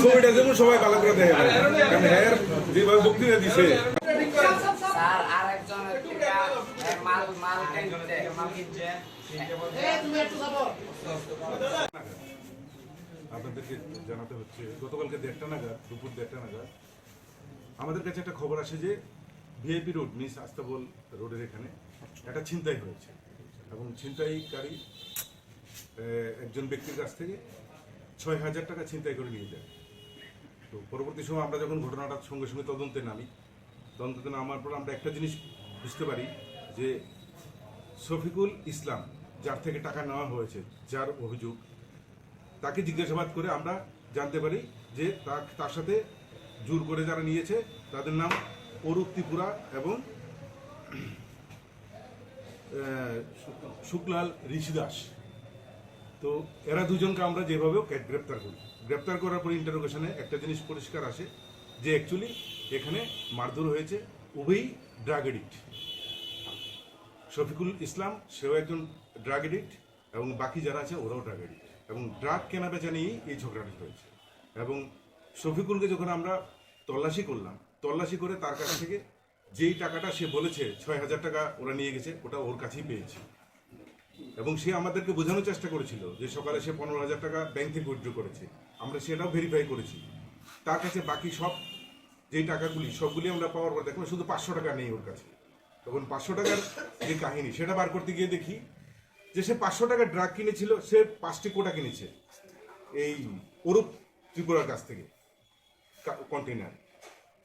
ছবিটা যেমন সবাই ভালো করে দেখে, কারণ হ্যাঁ যেভাবে বক্তৃতা দিছে আপনাদেরকে জানাতে হচ্ছে, গতকালকে 1:30 নাগাদ, দুপুর 1:30 নাগাদ আমাদের কাছে একটা খবর আসে যে ভিআইপি রোড মিস আস্তাবল রোডের এখানে একটা ছিনতাই হয়েছে এবং ছিনতাইকারী একজন ব্যক্তির কাছ থেকে 6,000 টাকা ছিনতাই করে নিয়ে যায়। তো পরবর্তী সময় আমরা যখন ঘটনাটার সঙ্গে সঙ্গে তদন্তে নামার পর আমরা একটা জিনিস বুঝতে পারি যে শফিকুল ইসলাম, যার থেকে টাকা নেওয়া হয়েছে, যার অভিযোগ, তাকে জিজ্ঞাসাবাদ করে আমরা জানতে পারি যে তার সাথে জোর করে যারা নিয়েছে তাদের নাম ত্রিপুরা এবং শুক্লাল ঋষিদাস। তো এরা দুজনকে আমরা যেভাবেও গ্রেপ্তার করার পর ইন্টারোগেশনে একটা জিনিস পরিষ্কার আসে যে অ্যাকচুয়ালি এখানে মারধর হয়েছে উভয়ই ড্রাগ এডিক্ট। শফিকুল ইসলাম সেও একজন ড্রাগ এডিক্ট এবং বাকি যারা আছে ওরাও ড্রাগ এডিক্ট, এবং ড্রাগ কেনা বেচা নিয়েই এই ঝগড়াটি হয়েছে। এবং শফিকুলকে যখন আমরা তল্লাশি করে তার কাছ থেকে যেই টাকাটা সে বলেছে 6,000 টাকা ওরা নিয়ে গেছে, ওটা ওর কাছেই পেয়েছি। এবং সে আমাদেরকে বোঝানোর চেষ্টা করেছিল যে সকালে সে 15,000 টাকা ব্যাংক থেকে উইথড্র করেছে, আমরা সেটাও ভেরিফাই করেছি। তার কাছে বাকি সব যেই টাকাগুলি সবগুলি আমরা পাওয়ার পর দেখলাম শুধু 500 টাকা নেই ওর কাছে। তখন 500 টাকার যে কাহিনী সেটা বার করতে গিয়ে দেখি যে সে 500 টাকার ড্রাগ কিনেছিল, সে 5টি কোটা কিনেছে এই ত্রিপুরার কাছ থেকে কন্টেনার।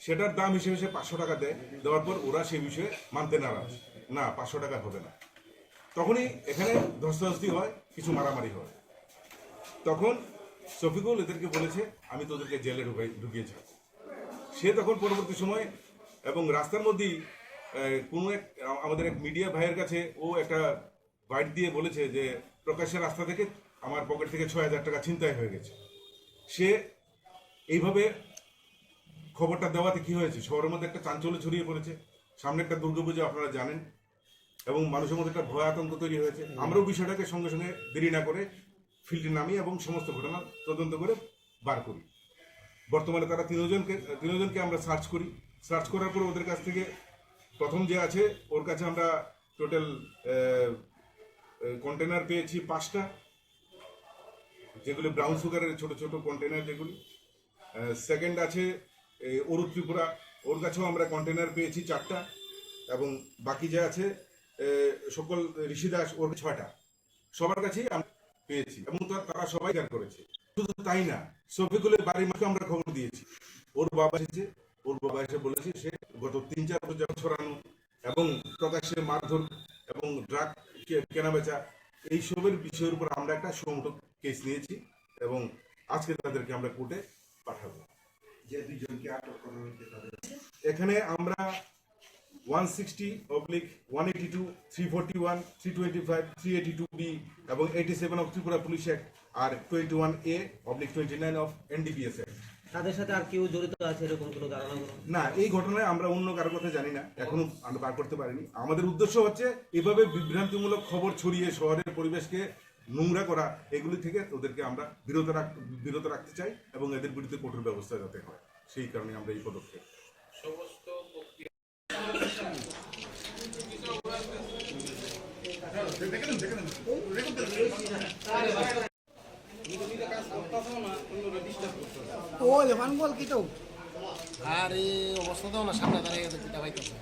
সেটার দাম হিসেবে সে 500 টাকা দেওয়ার পর ওরা সেই বিষয়ে মানতে নারাজ, না 500 টাকা হবে না। তখনই এখানে ধস্তাধস্তি হয়, কিছু মারামারি হয়। তখন শফিকুল এদেরকে বলেছে আমি তোদেরকে জেলে ঢুকিয়ে ছাড়ব। সে তখন পরবর্তী সময় এবং রাস্তার মধ্যেই আমাদের এক মিডিয়া ভাইয়ের কাছে ও একটা বাইট দিয়ে বলেছে যে প্রকাশ্যের রাস্তা থেকে আমার পকেট থেকে 6,000 টাকা ছিনতাই হয়ে গেছে। সে এইভাবে খবরটা দেওয়াতে কি হয়েছে, শহরের মধ্যে একটা চাঞ্চল্য ছড়িয়ে পড়েছে। সামনে একটা দুর্গাপুজো আপনারা জানেন, এবং মানুষের মধ্যে একটা ভয় আতঙ্ক তৈরি হয়েছে। আমরাও বিষয়টাকে সঙ্গে সঙ্গে দেরি না করে ফিল্ডে নামি এবং সমস্ত ঘটনা তদন্ত করে বার করি। বর্তমানে তারা তিনজনকে আমরা সার্চ করার পর ওদের কাছ থেকে প্রথম যে আছে ওর কাছে আমরা টোটাল কন্টেনার পেয়েছি 5টা, যেগুলি ব্রাউন সুগারের ছোট ছোট কন্টেনার যেগুলি। সেকেন্ড আছে ত্রিপুরা, ওর কাছেও আমরা কন্টেনার পেয়েছি 4টা, এবং বাকি যে আছে সকল ঋষিদাস, ওর 6টা, সবার কাছেই আমরা পেয়েছি এবং তারা সবাই স্বীকার করেছে। শুধু তাই না, শফিকুলের বাড়ির মাকে আমরা খবর দিয়েছি। ওর বাবা এসে বলেছে সে গত 3-4 বছর ছড়ানো এবং প্রকাশ্যে মারধর এবং ড্রাগ কেনাবেচা এইসবের বিষয়ের উপর আমরা একটা সুমোটো কেস নিয়েছি এবং আজকে তাদেরকে আমরা কোর্টে পাঠাবো। যে দুইজনকে আটক করা হয়েছে এখানে আমরা 160/182, 341, 325, 382B এবং 87 অফ ত্রিপুরা পুলিশ অ্যাক্ট আর 21A/29 অফ NDPS অ্যাক্ট। তাদের সাথে আর কেউ জড়িত আছে এরকম কোনো ধারণা না? এই ঘটনায় আমরা অন্য কারোর কথা জানি না, এখনো আমরা বার করতে পারিনি। আমাদের উদ্দেশ্য হচ্ছে এভাবে বিভ্রান্তিমূলক খবর ছড়িয়ে শহরের পরিবেশকে নোংরা করা, এগুলি থেকে ওদেরকে আমরা বিরত রাখতে চাই এবং এদের বিরুদ্ধে কঠোর ব্যবস্থা যাতে হয়, সেই কারণে আমরা এই পদক্ষেপ। সমস্ত ও লেমান বল কি তো আর এই অবস্থা তো না, সামনে দাঁড়িয়ে গেছে কিটা পাইতেছে।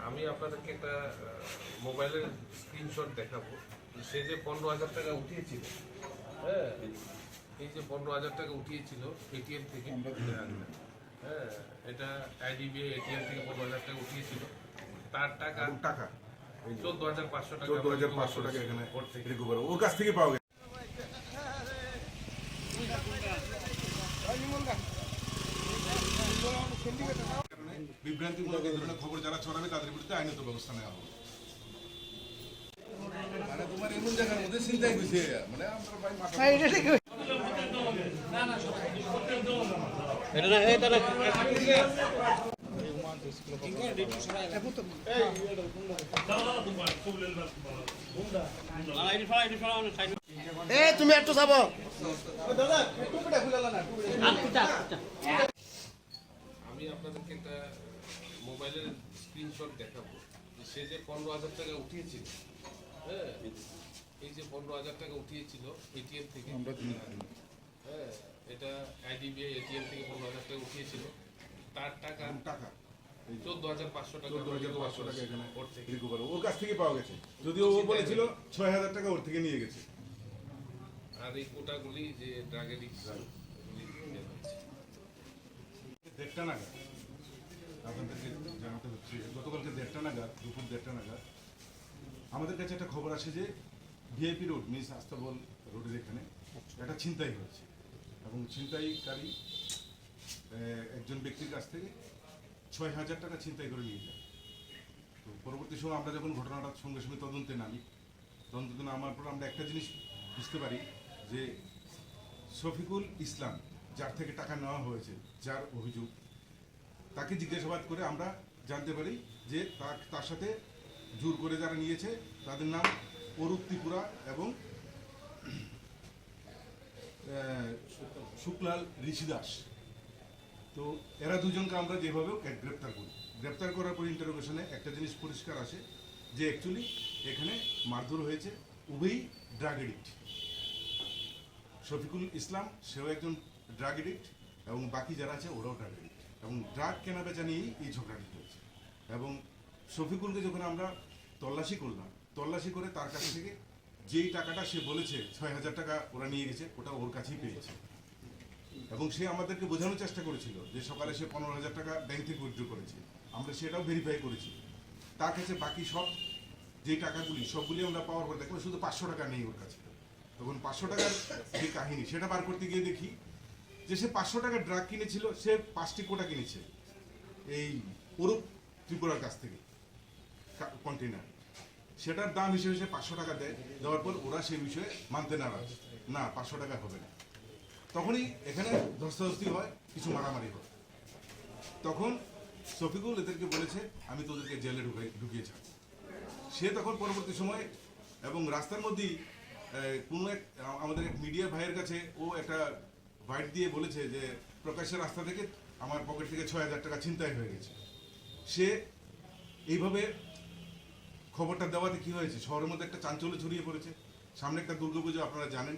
আমি আপনাদেরকে একটা মোবাইলের স্ক্রিনশট দেখাবো। সে যে 15,000 টাকা উঠিয়েছিল, হ্যাঁ, এই যে 15,000 টাকা উঠিয়েছিল এটিএম থেকে, হ্যাঁ, এটা আইডিবি এটিএম থেকে 15,000 টাকা উঠিয়েছিল। তার টাকা 14,500 টাকা এখানে ওর কাছ থেকে পাওয়া গেছে। বিভ্রান্তিমূলক খবর যারা ছড়াবে তাদের বিরুদ্ধে আইনত ব্যবস্থা নেওয়া হবে। মানে তোমার এমন জায়গার মধ্যে চিন্তাই হয়েছে, মানে আমরা ভাই মাথা এটা এ তুমি একটু যাবো আমি আপনাদেরকে একটা মোবাইলের স্ক্রিনশট দেখাবো যে সে যে 15,000 টাকা উঠিয়েছিল, হ্যাঁ, এই যে 15,000 টাকা উঠিয়েছিল এটিএম থেকে, হ্যাঁ, এটা আইডিবিআই এটিএম থেকে 15,000 টাকা উঠিয়েছিল, তার টাকা 14,500 টাকা 14,500 টাকা এখানে ওর থেকে। রিকভার ওর কাছ থেকে পাওয়া গেছে, যদিও ও বলেছিল 6,000 টাকা ওর থেকে নিয়ে গেছে। আর এই কোটাগুলি যে ড্রাগ এডিক্ট দেড়টা নাগাদ আপনাদেরকে জানাতে হচ্ছে, গতকালকে দেড়টা নাগাদ, দুপুর 1:30 নাগাদ আমাদের কাছে একটা খবর আসে যে ভিআইপি রোড, মিস আস্তাবল রোডের এখানে একটা ছিনতাই হচ্ছে এবং ছিনতাইকারী একজন ব্যক্তির কাছ থেকে 6,000 টাকা ছিনতাই করে নিয়ে যায়। তো পরবর্তী সময় আমরা যখন ঘটনাটার সঙ্গে সঙ্গে তদন্তে নামি, তদন্তে নামার পর আমরা একটা জিনিস বুঝতে পারি যে শফিকুল ইসলাম, যার থেকে টাকা নেওয়া হয়েছে, যার অভিযোগ, তাকে জিজ্ঞাসাবাদ করে আমরা জানতে পারি যে তার সাথে জোর করে যারা নিয়েছে তাদের নাম অরূপ ত্রিপুরা এবং শুক্লাল ঋষি দাস। তো এরা দুজনকে আমরা যেভাবে গ্রেপ্তার করি, গ্রেপ্তার করার পর ইন্টারোগেশনে একটা জিনিস পরিষ্কার আসে যে অ্যাকচুয়ালি এখানে মারধর হয়েছে উভয়ই ড্রাগ এডিক্ট। শফিকুল ইসলাম সেও একজন ড্রাগ এডিক্ট এবং বাকি যারা আছে ওরাও ড্রাগ এডিক্ট, এবং ড্রাগ কেনা বেচা নিয়েই এই ঝগড়াটি হয়েছে। এবং শফিকুলকে যখন আমরা তল্লাশি করলাম, তল্লাশি করে তার কাছ থেকে যেই টাকাটা সে বলেছে 6,000 টাকা ওরা নিয়ে গেছে, ওটা ওর কাছেই পেয়েছে। এবং সে আমাদেরকে বোঝানোর চেষ্টা করেছিল যে সকালে সে 15,000 টাকা ব্যাংক থেকে উইথড্র করেছে, আমরা সেটাও ভেরিফাই করেছি। তার কাছে বাকি সব যেই টাকাগুলি সবগুলি আমরা পাওয়ার পর দেখলাম শুধু 500 টাকা নেই ওর কাছে। তখন 500 টাকার যে কাহিনী সেটা বার করতে গিয়ে দেখি যে সে 500 টাকার ড্রাগ কিনেছিল, সে 5টি কোটা কিনেছে এই অরূপ ত্রিপুরার কাছ থেকে কন্টেনার। সেটার দাম হিসেবে সে 500 টাকা দেয়, দেওয়ার পর ওরা সেই বিষয়ে মানতে নারাজ, না 500 টাকা হবে না। তখনই এখানে ধস্তাধস্তি হয়, কিছু মারামারি হয়। তখন শফিকুল এদেরকে বলেছে আমি তোদেরকে জেলে ঢুকিয়ে ছাড়ব। সে তখন পরবর্তী সময় এবং রাস্তার মধ্যেই কোনো এক আমাদের এক মিডিয়া ভাইয়ের কাছে ও একটা বাইট দিয়ে বলেছে যে প্রকাশ্যের রাস্তা থেকে আমার পকেট থেকে 6,000 টাকা ছিনতাই হয়ে গেছে। সে এইভাবে খবরটা দেওয়াতে কি হয়েছে, শহরের মধ্যে একটা চাঞ্চল্য ছড়িয়ে পড়েছে। সামনে একটা দুর্গাপুজো আপনারা জানেন,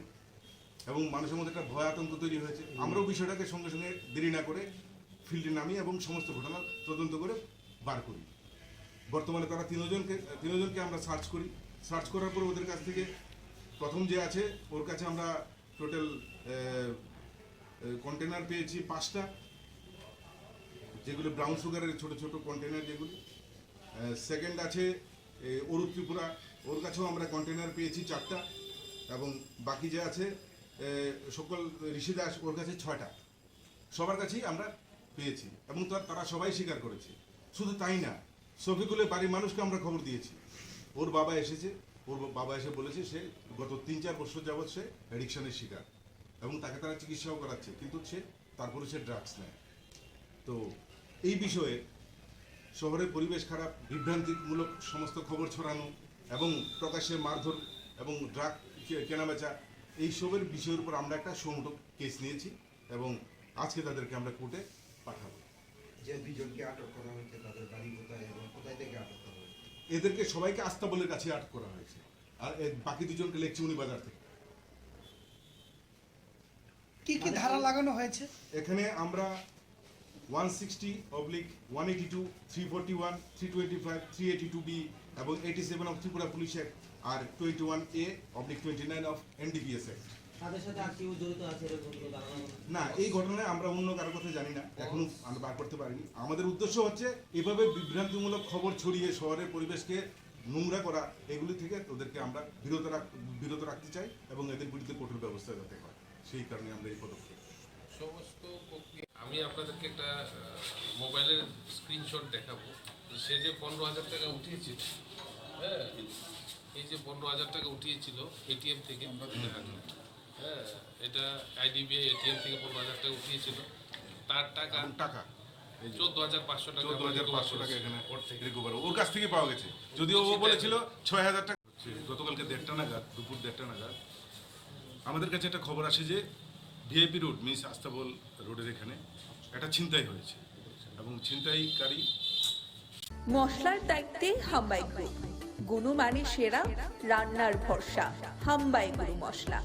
এবং মানুষের মধ্যে একটা ভয় আতঙ্ক তৈরি হয়েছে। আমরাও বিষয়টাকে সঙ্গে সঙ্গে দেরি না করে ফিল্ডে নামি এবং সমস্ত ঘটনা তদন্ত করে বার করি। বর্তমানে তারা তিনজনকে আমরা সার্চ করি। সার্চ করার পর ওদের কাছ থেকে প্রথম যে আছে ওর কাছে আমরা টোটাল কন্টেনার পেয়েছি 5টা, যেগুলো ব্রাউন সুগারের ছোট ছোট কন্টেনার যেগুলি। সেকেন্ড আছে অরূপ ত্রিপুরা, ওর কাছেও আমরা কন্টেনার পেয়েছি 4টা, এবং বাকি যে আছে সকল ঋষি দাস, ওর কাছে 6টা। সবার কাছেই আমরা পেয়েছি এবং তারা সবাই স্বীকার করেছে। শুধু তাই না, শফিকুলের বাড়ির মানুষকে আমরা খবর দিয়েছি। ওর বাবা এসেছে, ওর বাবা এসে বলেছে সে গত 3-4 বছর যাবৎ সে অ্যাডিকশনের শিকার, এবং তাকে তারা চিকিৎসাও করাচ্ছে, কিন্তু তারপরে সে ড্রাগস নেয়। তো এই বিষয়ে শহরের পরিবেশ খারাপ, বিভ্রান্তিমূলক সমস্ত খবর ছড়ানো এবং প্রকাশ্যে মারধর এবং ড্রাগ কেনাবেচা, এইসবের বিষয়ের উপর আমরা একটা সুমোটো কেস নিয়েছি এবং আজকে তাদেরকে আমরা কোর্টে পাঠাবো। যে দুইজনকে আটক করা হয়েছে তাদের বাড়ি কোথায় এবং কোথায় থেকে আটক করা হয়েছে? এদেরকে সবাইকে আস্তাবলের কাছে আটক করা হয়েছে, আর বাকি দুজনকে লেকচিউনি বাজার থেকে। কি কি ধারা লাগানো হয়েছে? এখানে আমরা 160/182, 341, 325, 382B এবং 87 অফ ত্রিপুরা পুলিশ অ্যাক্ট আর 21A/29 অফ NDPS অ্যাক্ট। তাদের সাথে আর কেউ জড়িত আছে এরকম কোনো ধারণা? না, এই ঘটনায় আমরা অন্য কারোর কথা জানি না, এখনো আমরা বার করতে পারিনি। আমাদের উদ্দেশ্য হচ্ছে এভাবে বিভ্রান্তিমূলক খবর ছড়িয়ে শহরের পরিবেশকে নোংরা করা, এগুলি থেকে ওদেরকে আমরা বিরত রাখতে চাই এবং এদের বিরুদ্ধে কঠোর ব্যবস্থা যাতে হয়, সেই কারণে আমরা এই পদক্ষেপ। সমস্ত প্রক্রিয়া আমি আপনাদেরকে একটা মোবাইলের স্ক্রিনশট দেখাবো। সে যে 15,000 টাকা উঠিয়েছিল, হ্যাঁ, এই যে 15,000 টাকা উঠিয়েছিল এটিএম থেকে, হ্যাঁ, এটা আইডিবিআই এটিএম থেকে 15,000 টাকা উঠিয়েছিল, তার টাকা, এই যে 14,500 টাকা 14,500 টাকা এখানে রিকভার ওর কাছ থেকে পাওয়া গেছে, যদিও ও বলেছিল 6,000 টাকা। গতকালকে 1:30 নাগাদ, দুপুর 1:30 নাগাদ আমাদের কাছে একটা খবর আসে যে ভিআইপি রোড মিস আস্তাবল রোডের এখানে একটা ছিনতাই হয়েছে এবং ছিনতাইকারী মশলার দায়িত্বে হাম্বাই গ্রুপ, গুণমানে সেরা, রান্নার ভরসা হাম্বাই গুরু মশলা।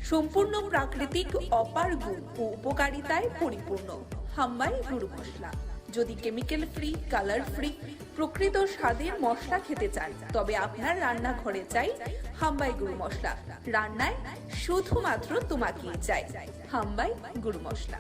সম্পূর্ণ প্রাকৃতিক, অপার গুণ ও উপকারিতায় পরিপূর্ণ হাম্বাই গুরু মশলা। যদি কেমিক্যাল ফ্রি, কালার ফ্রি, প্রকৃত স্বাদের মশলা খেতে চান, তবে আপনার রান্নাঘরে চাই হাম্বাই গুরু মশলা। রান্নায় শুধুমাত্র তোমাকেই চাই হাম্বাই গুরু মশলা।